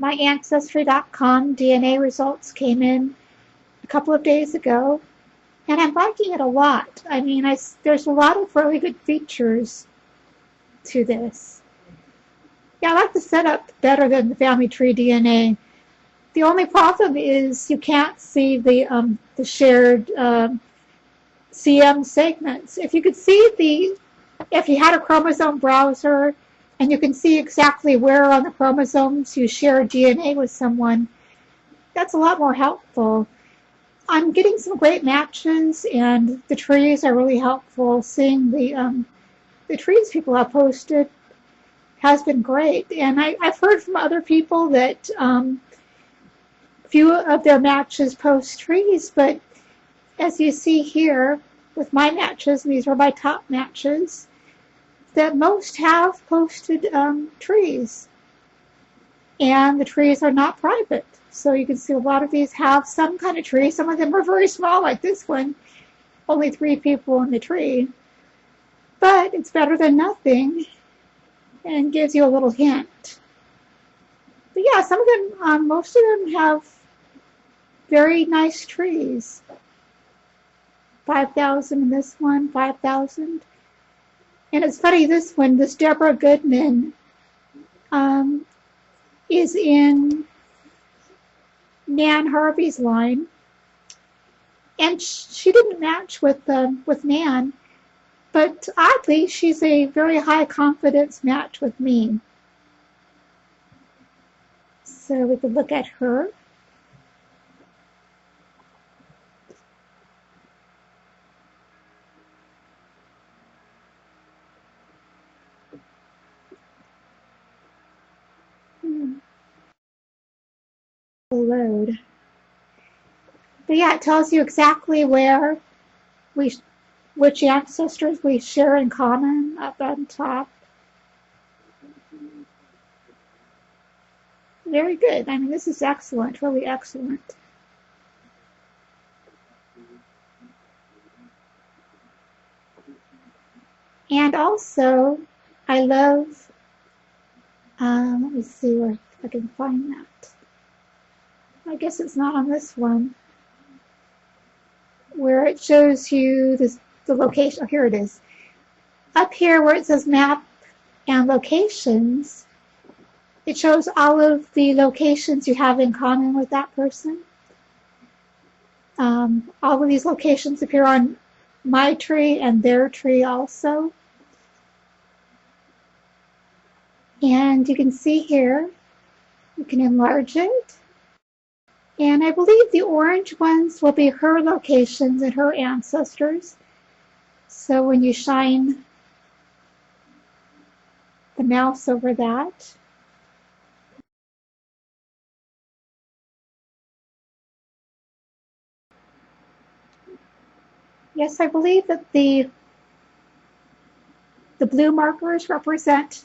My Ancestry.com DNA results came in a couple of days ago, and I'm liking it a lot. I mean, there's a lot of really good features to this. Yeah, I like the setup better than the family tree DNA. The only problem is you can't see the shared CM segments. If you could see if you had a chromosome browser and you can see exactly where on the chromosomes you share DNA with someone, that's a lot more helpful. I'm getting some great matches, and the trees are really helpful. Seeing the trees people have posted has been great, and I've heard from other people that few of their matches post trees, but as you see here with my matches, these are my top matches, that most have posted trees, and the trees are not private. So you can see a lot of these have some kind of tree. Some of them are very small, like this one, only 3 people in the tree, but it's better than nothing and gives you a little hint. But yeah, some of them, most of them have very nice trees. 5,000 in this one, 5,000. And it's funny, this one, this Deborah Goodman, is in Nan Harvey's line, and she didn't match with Nan, but oddly, she's a very high confidence match with me. So we could look at her. Load. But yeah, it tells you exactly where which ancestors we share in common up on top. Very good. I mean, this is excellent, really excellent. And also, I love, let me see where I can find that. I guess it's not on this one, where it shows you the location. Oh, here it is. Up here where it says map and locations, it shows all of the locations you have in common with that person. All of these locations appear on my tree and their tree also. And you can see here, you can enlarge it. And I believe the orange ones will be her locations and her ancestors. So when you shine the mouse over that, yes, I believe that the blue markers represent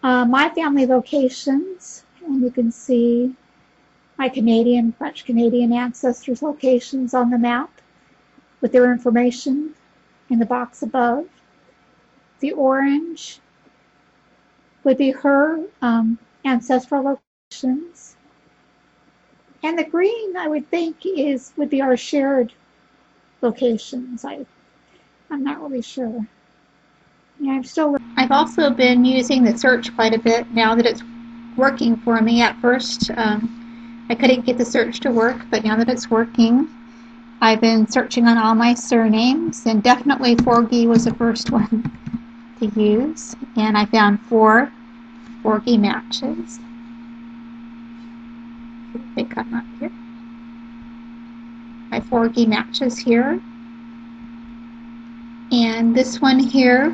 my family locations, and you can see my Canadian, French Canadian ancestors' locations on the map with their information in the box above. The orange would be her ancestral locations, and the green, I would think, would be our shared locations. I'm not really sure. Yeah, I've also been using the search quite a bit now that it's working for me. At first, I couldn't get the search to work, but now that it's working, I've been searching on all my surnames, and definitely Forgy was the first one to use, and I found 4 Forgy matches. They come up here. My Forgy matches here, and this one here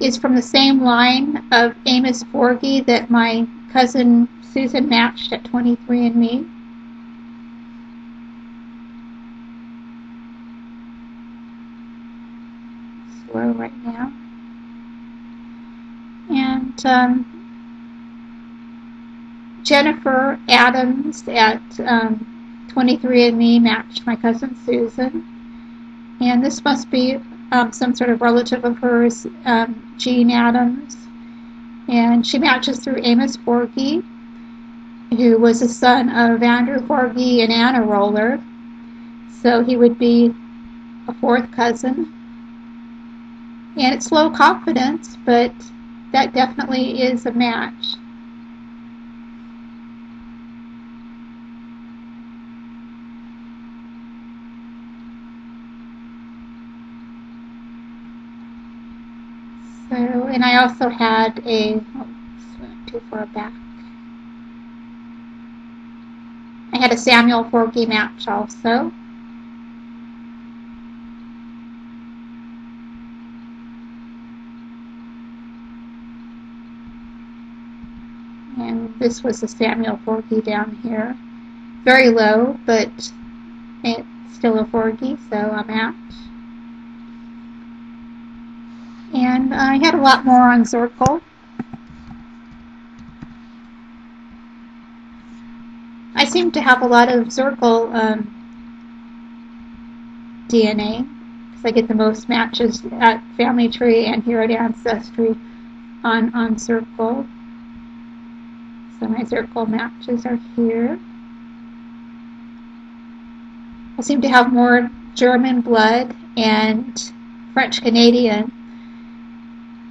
is from the same line of Amos Forgy that my cousin Susan matched at 23andMe. Slow right now. And Jennifer Adams at 23andMe matched my cousin Susan. And this must be some sort of relative of hers, Jean Adams. And she matches through Amos Forgy, who was the son of Andrew Forgy and Anna Roller. So he would be a fourth cousin. And it's low confidence, but that definitely is a match. So, and I also had too far back. I had a Samuel Forgy match also. And this was a Samuel Forgy down here. Very low, but it's still a Forgy, so a match. And I had a lot more on Zirkle. I seem to have a lot of Zirkle DNA, because I get the most matches at Family Tree and here at Ancestry on Zirkle. So my Zirkle matches are here. I seem to have more German blood and French Canadian,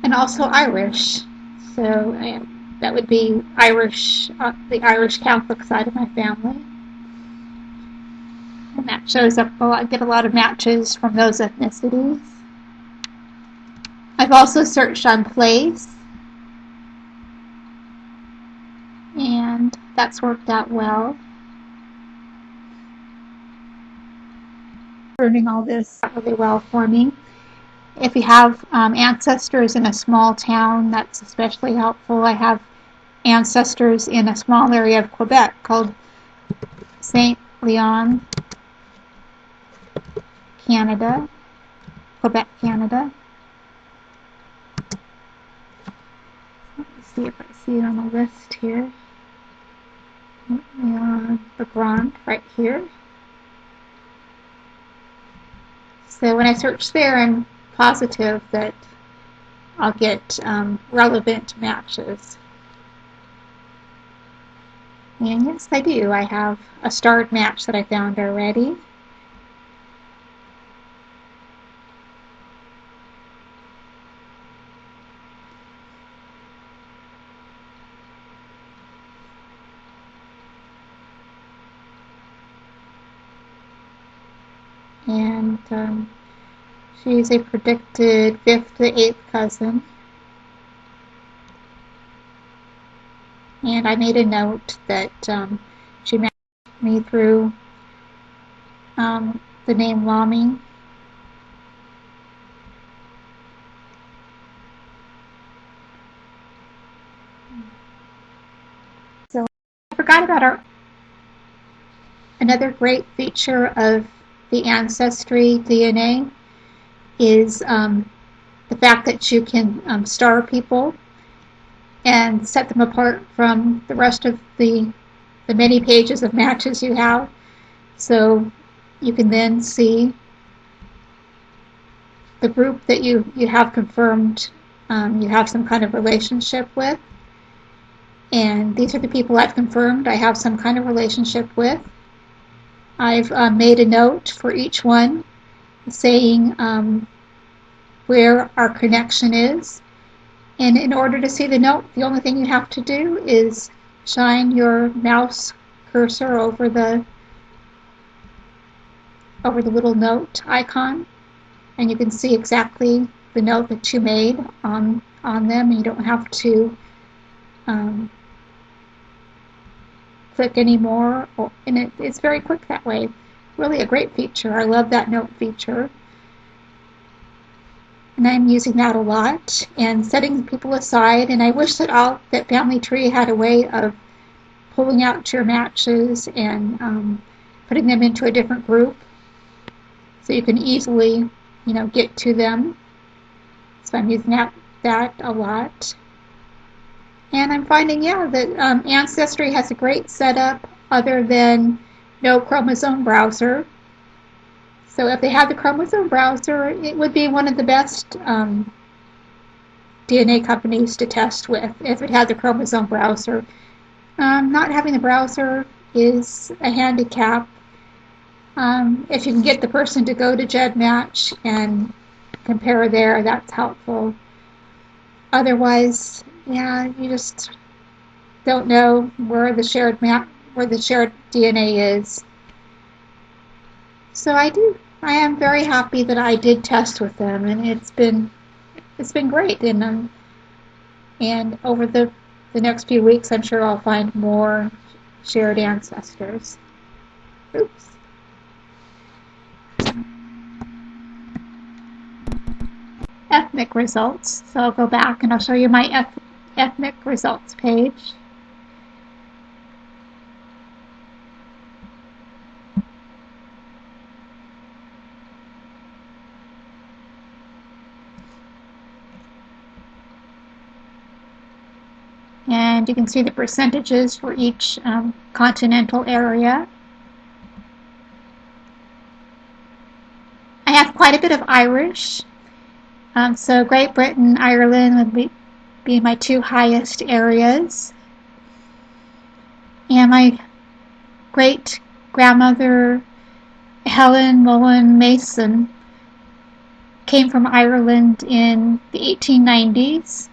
and also Irish. So that would be Irish, the Irish Catholic side of my family. And that shows up a lot. I get a lot of matches from those ethnicities. I've also searched on place, and that's worked out well. Learning all this really well for me. If you have ancestors in a small town, that's especially helpful. I have ancestors in a small area of Quebec called Saint Leon, Canada, Quebec, Canada. Let's see if I see it on the list here. The Grand, right here. So when I search there, I'm positive that I'll get relevant matches. And yes, I do. I have a starred match that I found already. And she's a predicted 5th to 8th cousin. And I made a note that she matched me through the name Lamy. So I forgot about another great feature of the AncestryDNA is the fact that you can star people and set them apart from the rest of the many pages of matches you have. So you can then see the group that you have confirmed you have some kind of relationship with. And these are the people I've confirmed I have some kind of relationship with. I've made a note for each one saying where our connection is. And in order to see the note, the only thing you have to do is shine your mouse cursor over the little note icon, and you can see exactly the note that you made on them, and you don't have to click anymore, and it's very quick that way. Really a great feature. I love that note feature. And I'm using that a lot and setting people aside. And I wish that that Family Tree had a way of pulling out your matches and putting them into a different group, so you can easily, get to them. So I'm using that a lot. And I'm finding, that Ancestry has a great setup other than no chromosome browser. So if they had the chromosome browser, it would be one of the best DNA companies to test with if it had the chromosome browser. Not having the browser is a handicap. If you can get the person to go to GEDmatch and compare there, that's helpful. Otherwise, yeah, you just don't know where the shared DNA is. So I am very happy that I did test with them, and it's been great. And over the next few weeks, I'm sure I'll find more shared ancestors. Oops. Ethnic results. So I'll go back and I'll show you my ethnic results page. And you can see the percentages for each continental area. I have quite a bit of Irish. So Great Britain, Ireland would be my two highest areas. And my great-grandmother, Helen Mullen Mason, came from Ireland in the 1890s.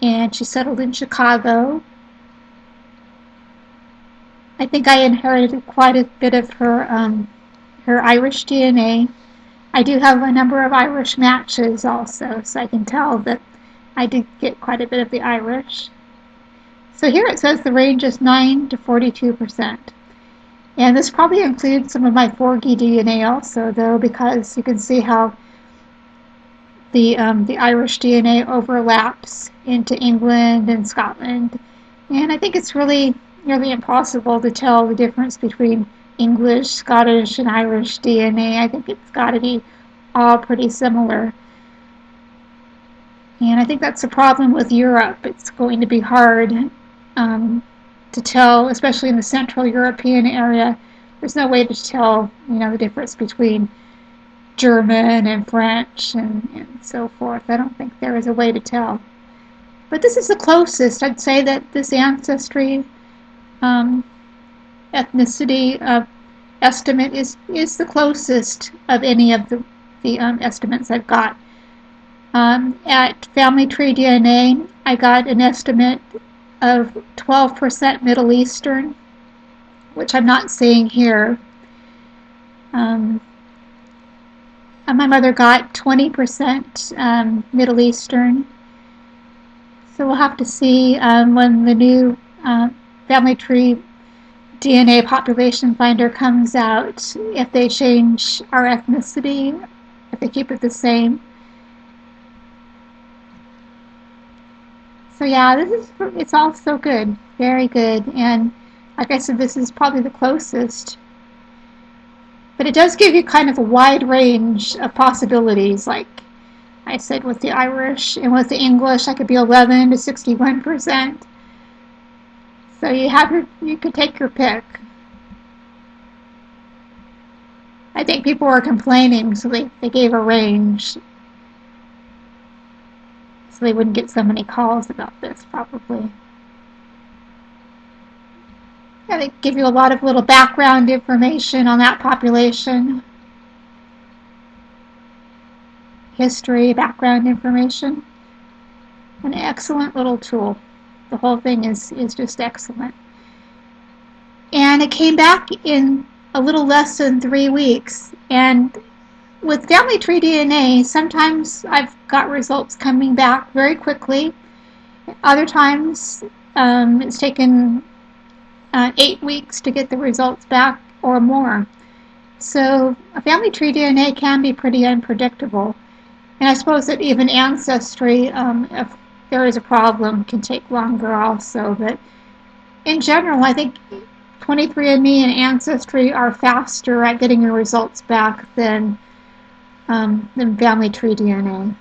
And she settled in Chicago. I think I inherited quite a bit of her Irish DNA. I do have a number of Irish matches also, so I can tell that I did get quite a bit of the Irish. So here it says the range is 9 to 42%. And this probably includes some of my 4G DNA also, though, because you can see how the Irish DNA overlaps into England and Scotland. And I think it's really nearly impossible to tell the difference between English, Scottish, and Irish DNA. I think it's got to be all pretty similar. And I think that's the problem with Europe. It's going to be hard to tell, especially in the Central European area. There's no way to tell, the difference between German and French and so forth. I don't think there is a way to tell. But this is the closest. I'd say that this ancestry ethnicity estimate is the closest of any of the estimates I've got. At Family Tree DNA, I got an estimate of 12% Middle Eastern, which I'm not seeing here. My mother got 20% Middle Eastern. So we'll have to see when the new Family Tree DNA population finder comes out, if they change our ethnicity, if they keep it the same. So yeah, it's all so good, very good, and like I said, this is probably the closest. But it does give you kind of a wide range of possibilities, like I said with the Irish, and with the English, I could be 11 to 61%. So you could take your pick. I think people were complaining, so they gave a range, so they wouldn't get so many calls about this, probably. Yeah, they give you a lot of little background information on that population. History, background information. An excellent little tool. The whole thing is just excellent. And it came back in a little less than 3 weeks. And with Family Tree DNA, sometimes I've got results coming back very quickly. Other times it's taken 8 weeks to get the results back or more. So a Family Tree DNA can be pretty unpredictable. And I suppose that even Ancestry, if there is a problem, can take longer also. But in general, I think 23andMe and Ancestry are faster at getting your results back than Family Tree DNA.